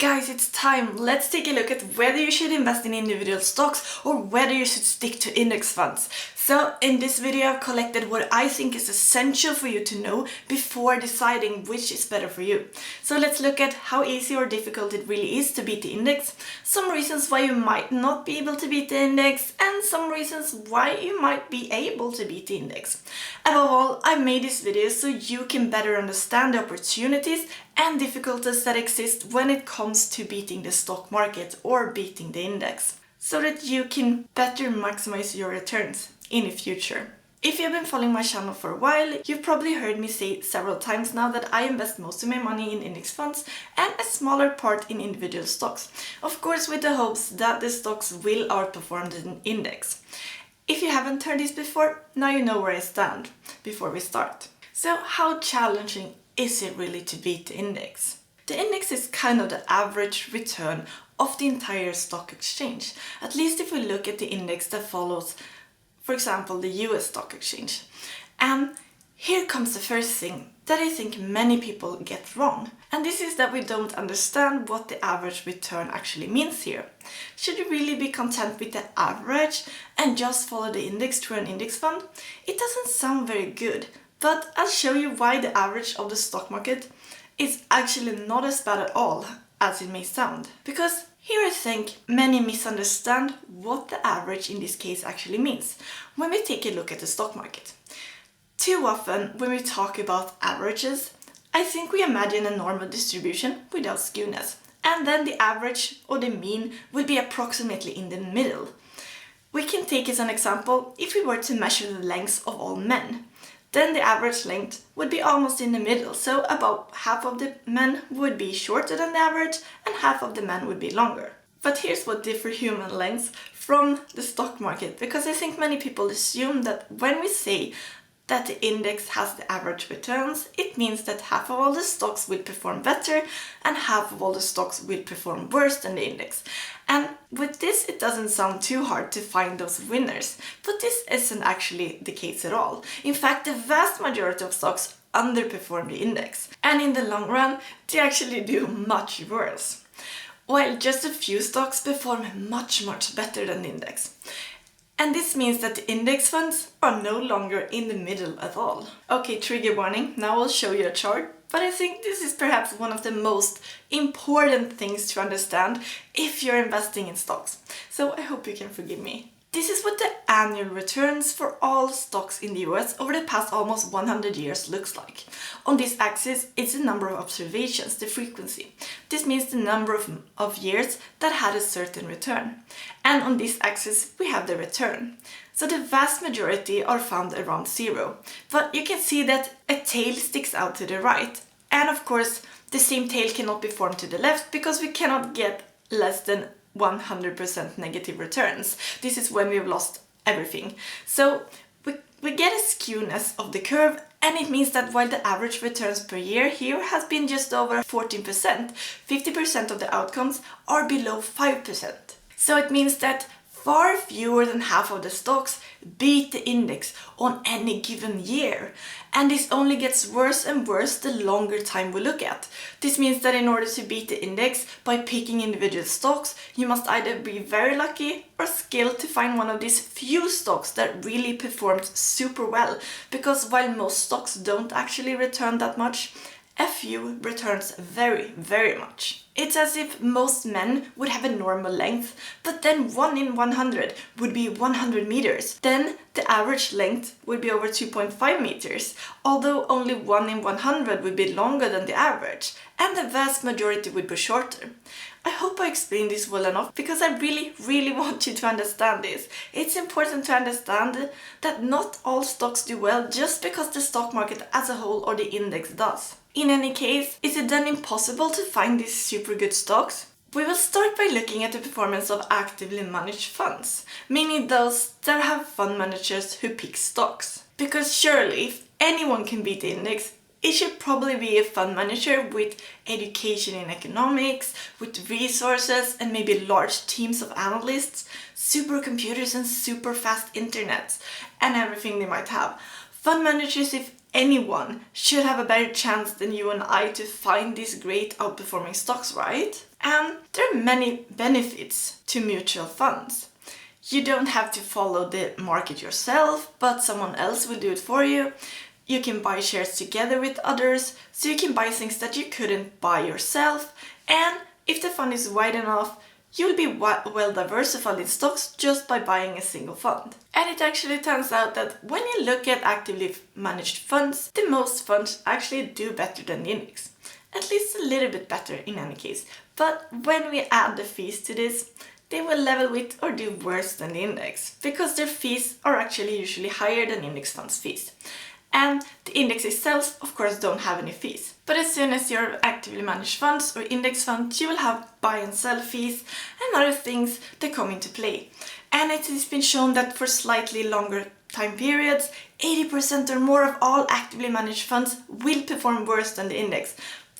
Guys, it's time! Let's take a look at whether you should invest in individual stocks or whether you should stick to index funds. So in this video I've collected what I think is essential for you to know before deciding which is better for you. So let's look at how easy or difficult it really is to beat the index, some reasons why you might not be able to beat the index, and some reasons why you might be able to beat the index. Above all, I made this video so you can better understand the opportunities and difficulties that exist when it comes to beating the stock market or beating the index, so that you can better maximize your returns in the future. If you've been following my channel for a while, you've probably heard me say several times now that I invest most of my money in index funds and a smaller part in individual stocks, of course with the hopes that the stocks will outperform the index. If you haven't heard this before, now you know where I stand before we start. So how challenging is it really to beat the index? The index is kind of the average return of the entire stock exchange, at least if we look at the index that follows, for example, the US stock exchange. And here comes the first thing that I think many people get wrong, and this is that we don't understand what the average return actually means here. Should you really be content with the average and just follow the index through an index fund? It doesn't sound very good. But I'll show you why the average of the stock market is actually not as bad at all as it may sound. Because here I think many misunderstand what the average in this case actually means when we take a look at the stock market. Too often when we talk about averages, I think we imagine a normal distribution without skewness, and then the average or the mean will be approximately in the middle. We can take as an example if we were to measure the lengths of all men. Then the average length would be almost in the middle, so about half of the men would be shorter than the average and half of the men would be longer. But here's what differs human lengths from the stock market, because I think many people assume that when we say that the index has the average returns, it means that half of all the stocks will perform better and half of all the stocks will perform worse than the index. And with this, it doesn't sound too hard to find those winners, but this isn't actually the case at all. In fact, the vast majority of stocks underperform the index, and in the long run, they actually do much worse, while just a few stocks perform much better than the index. And this means that the index funds are no longer in the middle at all. Okay, trigger warning, now I'll show you a chart, but I think this is perhaps one of the most important things to understand if you're investing in stocks. So I hope you can forgive me. This is what the annual returns for all stocks in the US over the past almost 100 years looks like. On this axis, it's the number of observations, the frequency. This means the number of years that had a certain return. And on this axis, we have the return. So the vast majority are found around 0. But you can see that a tail sticks out to the right. And of course, the same tail cannot be formed to the left because we cannot get less than 100% negative returns. This is when we've lost everything. So we get a skewness of the curve, and it means that while the average returns per year here has been just over 14%, 50% of the outcomes are below 5%. So it means that far fewer than half of the stocks beat the index on any given year. And this only gets worse and worse the longer time we look at. This means that in order to beat the index by picking individual stocks, you must either be very lucky or skilled to find one of these few stocks that really performed super well. Because while most stocks don't actually return that much, a few returns very much. It's as if most men would have a normal length, but then 1 in 100 would be 100 meters. Then the average length would be over 2.5 meters, although only 1 in 100 would be longer than the average, and the vast majority would be shorter. I hope I explained this well enough, because I really want you to understand this. It's important to understand that not all stocks do well just because the stock market as a whole or the index does. In any case, is it then impossible to find these super good stocks? We will start by looking at the performance of actively managed funds, meaning those that have fund managers who pick stocks. Because surely, if anyone can beat the index, it should probably be a fund manager with education in economics, with resources and maybe large teams of analysts, supercomputers and super fast internet, and everything they might have. Fund managers, if anyone should have a better chance than you and I to find these great outperforming stocks, right? And there are many benefits to mutual funds. You don't have to follow the market yourself, but someone else will do it for you. You can buy shares together with others, so you can buy things that you couldn't buy yourself. And if the fund is wide enough, you'll be well diversified in stocks just by buying a single fund. And it actually turns out that when you look at actively managed funds, the most funds actually do better than the index. At least a little bit better in any case. But when we add the fees to this, they will level with or do worse than the index, because their fees are actually usually higher than index funds' fees. And the index itself, of course, don't have any fees. But as soon as you're actively managed funds or index funds, you will have buy and sell fees and other things that come into play. And it has been shown that for slightly longer time periods, 80% or more of all actively managed funds will perform worse than the index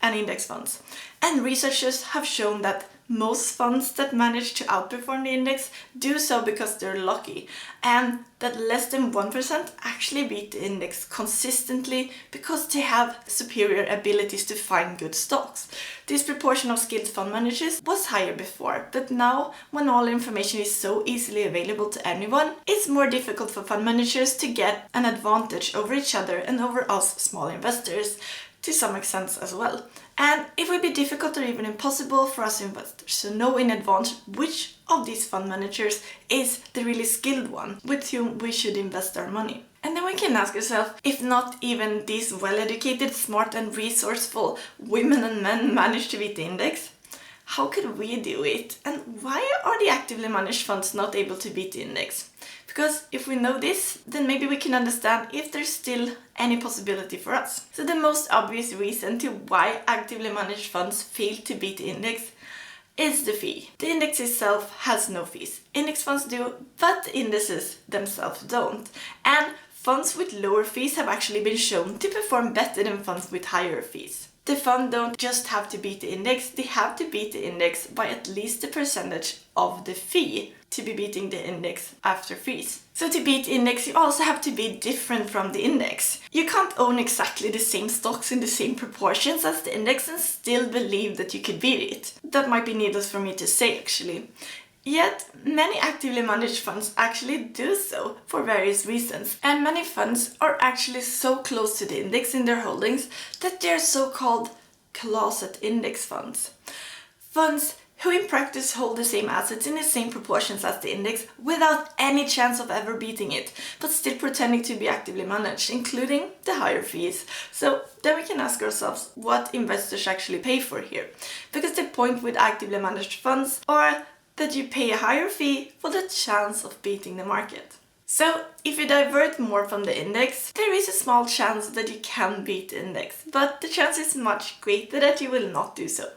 and index funds. And researchers have shown that most funds that manage to outperform the index do so because they're lucky, and that less than 1% actually beat the index consistently because they have superior abilities to find good stocks. This proportion of skilled fund managers was higher before, but now, when all information is so easily available to anyone, it's more difficult for fund managers to get an advantage over each other and over us small investors, to some extent as well. And it would be difficult or even impossible for us investors to know in advance which of these fund managers is the really skilled one with whom we should invest our money. And then we can ask ourselves, if not even these well-educated, smart and resourceful women and men manage to beat the index, how could we do it? And why are the actively managed funds not able to beat the index? Because if we know this, then maybe we can understand if there's still any possibility for us. So the most obvious reason to why actively managed funds fail to beat the index is the fee. The index itself has no fees. Index funds do, but the indices themselves don't. And funds with lower fees have actually been shown to perform better than funds with higher fees. The fund don't just have to beat the index, they have to beat the index by at least the percentage of the fee to be beating the index after fees. So to beat the index, you also have to be different from the index. You can't own exactly the same stocks in the same proportions as the index and still believe that you could beat it. That might be needless for me to say, actually. Yet, many actively managed funds actually do so for various reasons, and many funds are actually so close to the index in their holdings that they're so-called closet index funds. Funds who in practice hold the same assets in the same proportions as the index without any chance of ever beating it, but still pretending to be actively managed, including the higher fees. So then we can ask ourselves what investors actually pay for here. Because the point with actively managed funds are that you pay a higher fee for the chance of beating the market. So, if you divert more from the index, there is a small chance that you can beat the index, but the chance is much greater that you will not do so.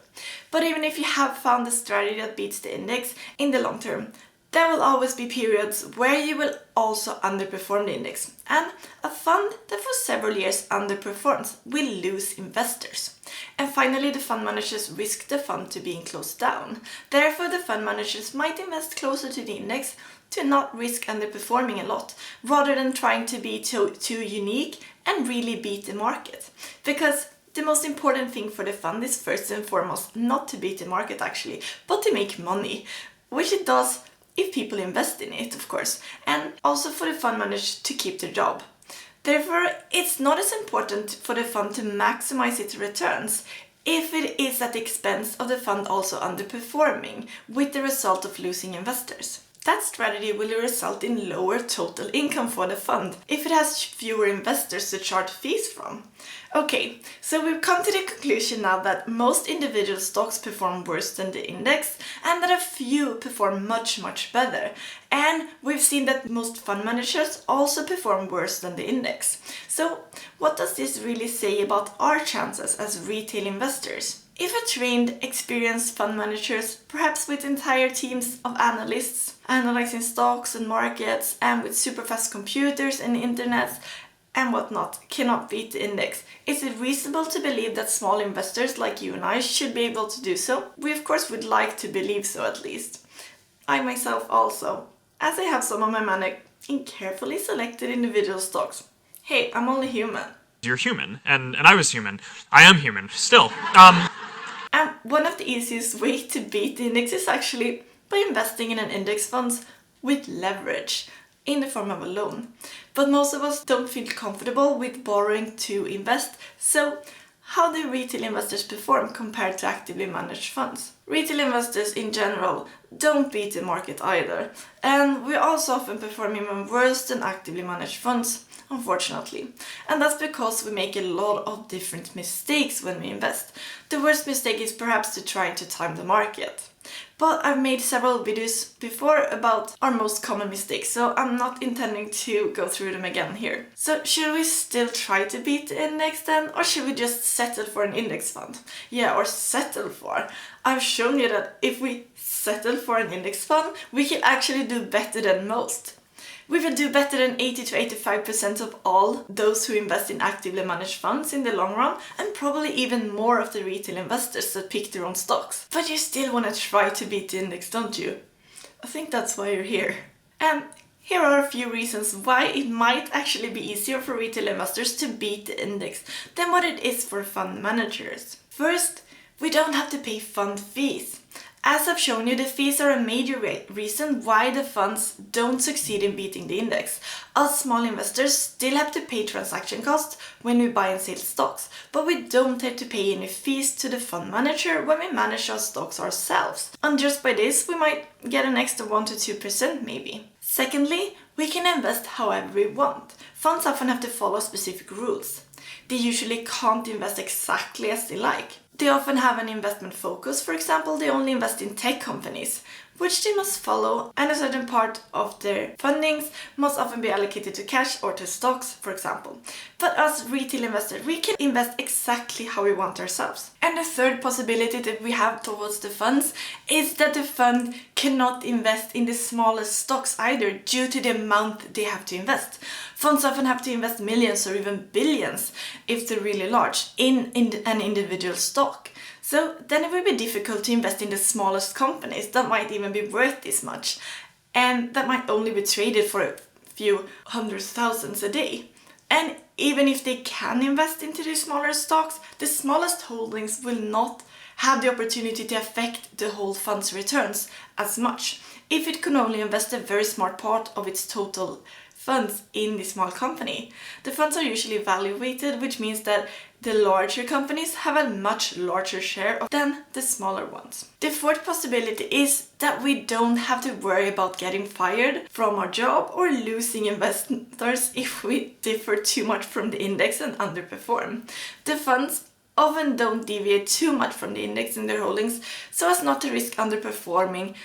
But even if you have found a strategy that beats the index in the long term, there will always be periods where you will also underperform the index. And a fund that for several years underperforms will lose investors. And finally, the fund managers risk the fund to being closed down. Therefore, the fund managers might invest closer to the index to not risk underperforming a lot, rather than trying to be too unique and really beat the market. Because the most important thing for the fund is first and foremost not to beat the market actually, but to make money, which it does if people invest in it, of course, and also for the fund manager to keep their job. Therefore, it's not as important for the fund to maximize its returns if it is at the expense of the fund also underperforming, with the result of losing investors. That strategy will result in lower total income for the fund if it has fewer investors to charge fees from. Okay, so we've come to the conclusion now that most individual stocks perform worse than the index and that a few perform much better. And we've seen that most fund managers also perform worse than the index. So what does this really say about our chances as retail investors? If a trained, experienced fund managers, perhaps with entire teams of analysts, analyzing stocks and markets, and with super fast computers and internet and whatnot, cannot beat the index, is it reasonable to believe that small investors like you and I should be able to do so? We of course would like to believe so at least. I myself also, as I have some of my money in carefully selected individual stocks. Hey, I'm only human. You're human, and I was human. I am human, still. And one of the easiest ways to beat the index is actually by investing in an index fund with leverage in the form of a loan. But most of us don't feel comfortable with borrowing to invest, so how do retail investors perform compared to actively managed funds? Retail investors in general don't beat the market either, and we also often perform even worse than actively managed funds, unfortunately. And that's because we make a lot of different mistakes when we invest. The worst mistake is perhaps to try to time the market. But I've made several videos before about our most common mistakes, so I'm not intending to go through them again here. So should we still try to beat the index then, or should we just settle for an index fund? Yeah, or settle for. I've shown you that if we settle for an index fund, we can actually do better than most. We will do better than 80 to 85% of all those who invest in actively managed funds in the long run, and probably even more of the retail investors that pick their own stocks. But you still want to try to beat the index, don't you? I think that's why you're here. And here are a few reasons why it might actually be easier for retail investors to beat the index than what it is for fund managers. First, we don't have to pay fund fees. As I've shown you, the fees are a major reason why the funds don't succeed in beating the index. Us small investors still have to pay transaction costs when we buy and sell stocks, but we don't have to pay any fees to the fund manager when we manage our stocks ourselves. And just by this, we might get an extra 1 to 2% maybe. Secondly, we can invest however we want. Funds often have to follow specific rules. They usually can't invest exactly as they like. They often have an investment focus. For example, they only invest in tech companies, which they must follow, and a certain part of their fundings must often be allocated to cash or to stocks, for example. But as retail investors, we can invest exactly how we want ourselves. And the third possibility that we have towards the funds is that the fund cannot invest in the smallest stocks either, due to the amount they have to invest. Funds often have to invest millions or even billions, if they're really large, in an individual stock. So then it will be difficult to invest in the smallest companies that might even be worth this much, and that might only be traded for a few hundred thousands a day. And even if they can invest into the smaller stocks, the smallest holdings will not have the opportunity to affect the whole fund's returns as much, if it can only invest a very smart part of its total funds in the small company. The funds are usually value weighted, which means that the larger companies have a much larger share than the smaller ones. The fourth possibility is that we don't have to worry about getting fired from our job or losing investors if we differ too much from the index and underperform. The funds often don't deviate too much from the index in their holdings, so as not to risk underperforming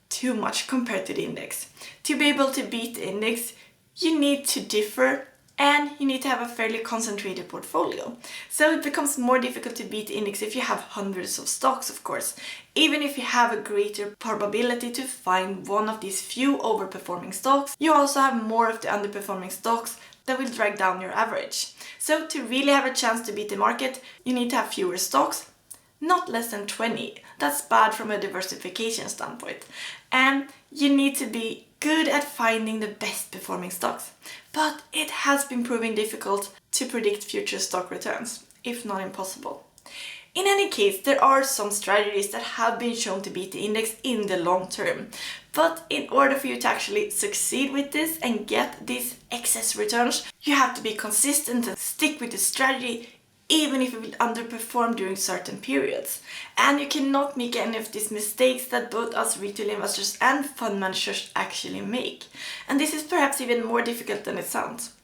too much compared to the index. To be able to beat the index, you need to differ, and you need to have a fairly concentrated portfolio. So it becomes more difficult to beat the index if you have hundreds of stocks, of course. Even if you have a greater probability to find one of these few overperforming stocks, you also have more of the underperforming stocks that will drag down your average. So to really have a chance to beat the market, you need to have fewer stocks, not less than 20. That's bad from a diversification standpoint. And you need to be good at finding the best performing stocks. But it has been proving difficult to predict future stock returns, if not impossible. In any case, there are some strategies that have been shown to beat the index in the long term. But in order for you to actually succeed with this and get these excess returns, you have to be consistent and stick with the strategy, even if it will underperform during certain periods. And you cannot make any of these mistakes that both us retail investors and fund managers actually make. And this is perhaps even more difficult than it sounds.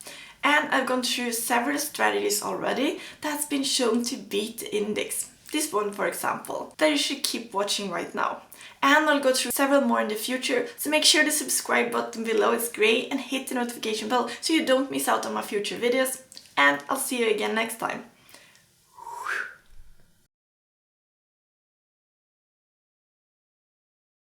And I've gone through several strategies already that's been shown to beat the index. This one, for example, that you should keep watching right now. And I'll go through several more in the future, so make sure the subscribe button below is grey and hit the notification bell so you don't miss out on my future videos. And I'll see you again next time.